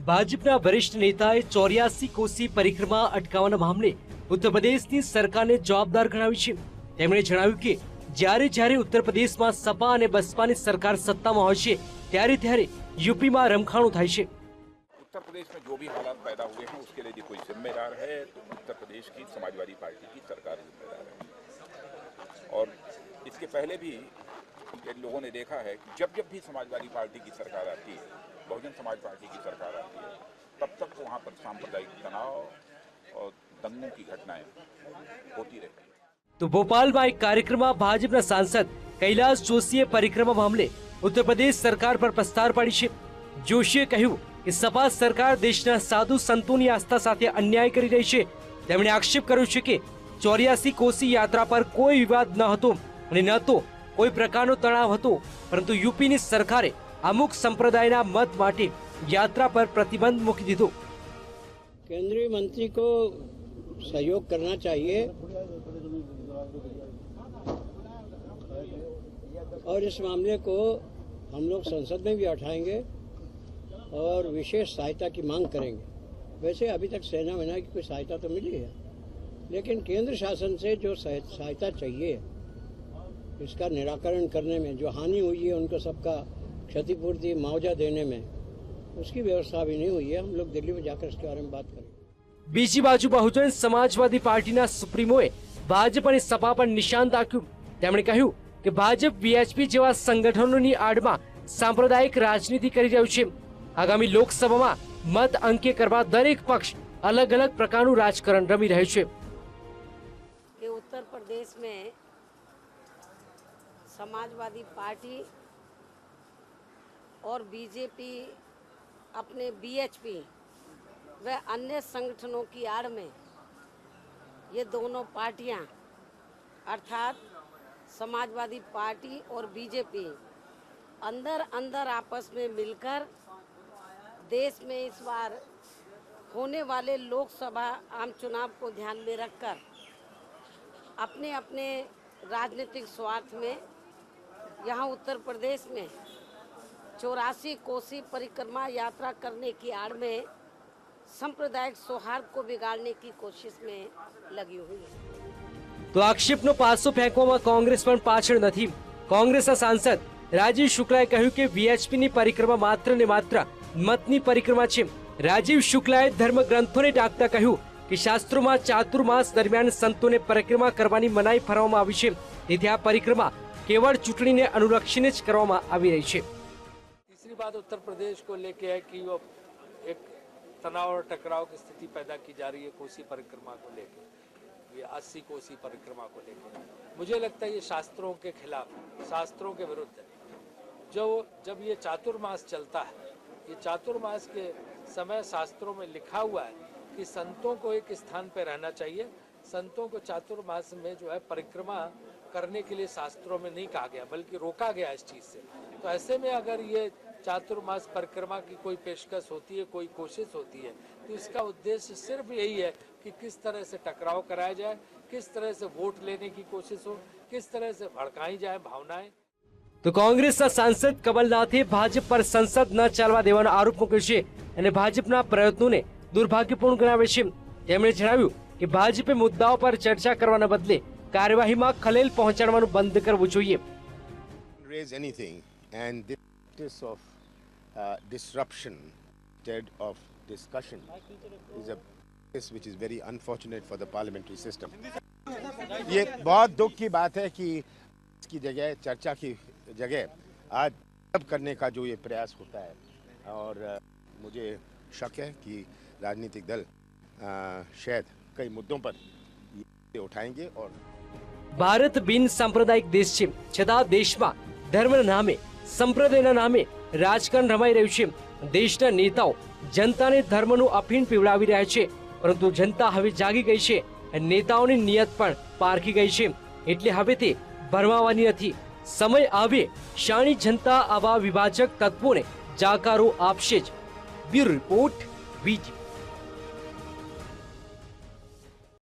ભાજપના વરિષ્ઠ નેતાએ 84 કોસી પરિક્રમા અટકાવવાના મામલે ઉત્તર પ્રદેશની સરકારને જવાબદાર ગણાવી છે। તેમણે જણાવ્યું કે જ્યારે જ્યારે ઉત્તર પ્રદેશમાં સપા અને બસપાની સરકાર સત્તામાં હોય છે ત્યારે यूपीમાં રમખાણું થાય છે। उत्तर प्रदेश में जो भी हालात पैदा हुए हैं उसके लिए कोई जिम्मेदार है तो उत्तर प्रदेश की समाजवादी पार्टी की सरकार जिम्मेदार है। और इसके पहले भी लोगों ने देखा है कि जब जब भी समाजवादी पार्टी की सरकार आती है, बहुजन समाज पार्टी की सरकार आती है, तब तक वहाँ पर सांप्रदायिक तनाव और दंगों की घटनाएं होती रहती है। तो भोपाल में एक कार्यक्रम में भाजपा सांसद कैलाश जोशीए परिक्रमा मामले उत्तर प्रदेश सरकार पर प्रस्तार पाड़ी है। जोशीए કહ્યું કે સપા સરકાર દેશના સાધુ સંતોની આસ્થા સાથે અન્યાય કરી રહી છે। તેમણે આક્ષેપ કર્યો છે કે 84 કોસી યાત્રા પર કોઈ વિવાદ ન હતો અને ન તો કોઈ પ્રકારનો તણાવ હતો, પરંતુ यूपीની સરકારે અમુક સંપ્રદાયના મત માટે यात्रा पर प्रतिबंध મૂકી દીધો। केंद्रीय मंत्री को सहयोग करना चाहिए और इस मामले को हम लोग संसद में भी उठाएंगे और विशेष सहायता की मांग करेंगे। वैसे अभी तक सेना वेना की कोई सहायता तो मिली है, लेकिन केंद्र शासन से जो सहायता चाहिए इसका निराकरण करने में, जो हानि हुई है उनको सबका क्षतिपूर्ति मुआवजा देने में, उसकी व्यवस्था भी नहीं हुई है। हम लोग दिल्ली में जाकर इसके बारे में बात करेंगे। बीजी बाजू बहुजन समाजवादी पार्टीना सुप्रीमोए भाजप અને સપા પર નિશાન તાક્યું। તેમણે કહ્યું કે ભાજપ વીએચપી જેવા સંગઠનોની આડમાં સાંપ્રદાયિક રાજનીતિ કરી રહ્યું છે। આગામી લોકસભામાં મત અંકે કરવા દરેક પક્ષ અલગ અલગ પ્રકારનું રાજકારણ રમી રહ્યું છે। कि उत्तर प्रदेश में समाजवादी पार्टी और बीजेपी अपने बीएचपी व अन्य संगठनों की आड़ में ये दोनों पार्टियां अर्थात समाजवादी पार्टी और बीजेपी अंदर आपस में मिलकर देश में इस बार होने वाले लोकसभा आम चुनाव को ध्यान में रखकर अपने अपने राजनीतिक स्वार्थ में यहाँ उत्तर प्रदेश में 84 कोसी परिक्रमा यात्रा करने की आड़ में सांप्रदायिक सौहार्द को बिगाड़ने की कोशिश में लगी हुई है। तो आक्षेपનો પાસો ફેંકવામાં કોંગ્રેસ પણ પાછળ નથી। કોંગ્રેસના સાંસદ રાજીવ શુક્લાએ કહ્યું કે વીએચપીની પરિક્રમા માત્ર ને માત્ર મતની પરિક્રમા છે। રાજીવ શુક્લાએ ધર્મગ્રંથોને ટાંકતા કહ્યું કે શાસ્ત્રોમાં ચાતુર્માસ દરમિયાન સંતોને પરિક્રમા કરવાની મનાઈ ફરવામાં આવી છે, તેથી આ પરિક્રમા કેવળ ચૂંટણીને અનુલક્ષીને જ કરવામાં આવી રહી છે। तीसरी बात उत्तर प्रदेश को लेके है कि वो एक तनाव और टकराव की स्थिति पैदा की जा रही है कोसी परिक्रमा को लेके, ये 80 कोसी परिक्रमा को लेके। मुझे लगता है ये शास्त्रों के खिलाफ, शास्त्रों के विरुद्ध है। जब ये चातुर्मास चलता है, ये चातुर्मास के समय शास्त्रों में लिखा हुआ है कि संतों को एक स्थान पर रहना चाहिए। संतों को चातुर्मास में जो है परिक्रमा करने के लिए शास्त्रों में नहीं कहा गया, बल्कि रोका गया इस चीज़ से। तो ऐसे में अगर ये चातुर्मास परिक्रमा की कोई पेशकश होती है, कोई कोशिश होती है, तो इसका उद्देश्य सिर्फ यही है कि किस तरह से टकराव कराया जाए, किस तरह से वोट लेने की कोशिश हो, किस तरह से भड़काई जाए भावनाएं। तो કોંગ્રેસના સાંસદ કમલનાથે ભાજપ પર સંસદ ન ચાલવા દેવાનો આરોપ મૂક્યો છે અને ભાજપના પ્રયત્નોને દુર્ભાગ્યપૂર્ણ ગણાવે છે। તેમણે જણાવ્યું કે ભાજપે મુદ્દાઓ પર ચર્ચા કરવાના બદલે કાર્યવાહીમાં ખલેલ પહોંચાડવાનું બંધ કરવું જોઈએ। Raise anything, and this practice of disruption instead of discussion is a practice which is very unfortunate for the parliamentary system. ये बहुत दुख की बात है कि इसकी जगह, चर्चा की जगह आज तलब करने का जो ये प्रयास होता है, और मुझे शक है कि राजनीतिक दल शायद कई मुद्दों पर ये उठाएंगे। और ભારત બિન સાંપ્રદાયિક દેશ છે, છતાં દેશમાં ધર્મના નામે, સંપ્રદાયના નામે રાજકારણ રમાઈ રહ્યું છે। દેશના નેતાઓ જનતાને ધર્મનું અફીણ પીવડાવી રહ્યા છે, પરંતુ જનતા હવે જાગી ગઈ છે અને નેતાઓની નિયત પણ પારખી ગઈ છે, એટલે હવે તે ભરમાવાની નથી। સમય આવે શાણી જનતા આવા વિભાજક તત્વોને જાકારો આપશે જ। Bureau report, વીજી।